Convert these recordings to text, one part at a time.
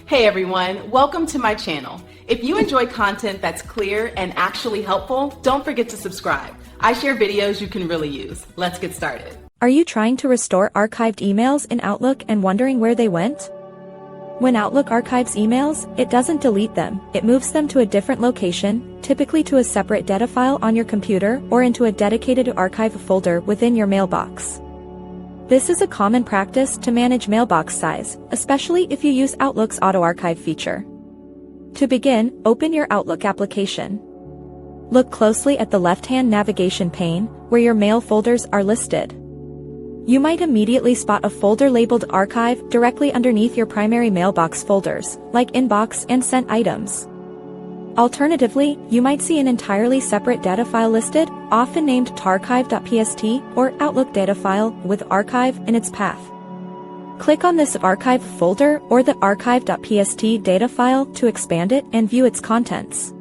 Hey everyone, welcome to my channel. If you enjoy content that's clear and actually helpful, don't forget to subscribe. I share videos you can really use. Let's get started. Are you trying to restore archived emails in Outlook and wondering where they went? When Outlook archives emails, it doesn't delete them, it moves them to a different location, typically to a separate data file on your computer or into a dedicated archive folder within your mailbox. This is a common practice to manage mailbox size, especially if you use Outlook's Auto Archive feature. To begin, open your Outlook application. Look closely at the left-hand navigation pane, where your mail folders are listed. You might immediately spot a folder labeled Archive directly underneath your primary mailbox folders, like Inbox and Sent Items. Alternatively, you might see an entirely separate data file listed, often named tarchive.pst or Outlook data file with archive in its path. Click on this archive folder or the archive.pst data file to expand it and view its contents.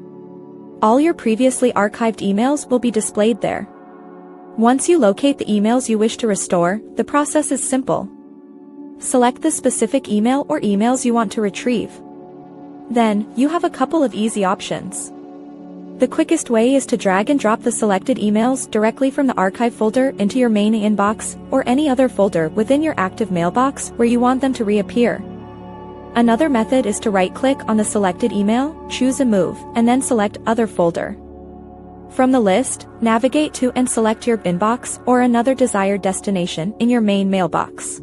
All your previously archived emails will be displayed there. Once you locate the emails you wish to restore, the process is simple. Select the specific email or emails you want to retrieve. Then, you have a couple of easy options. The quickest way is to drag and drop the selected emails directly from the archive folder into your main inbox or any other folder within your active mailbox where you want them to reappear. Another method is to right-click on the selected email, choose a move, and then select Other folder. From the list, navigate to and select your inbox or another desired destination in your main mailbox.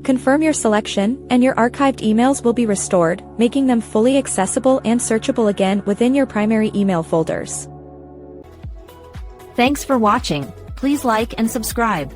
Confirm your selection, and your archived emails will be restored, making them fully accessible and searchable again within your primary email folders. Thanks for watching. Please like and subscribe.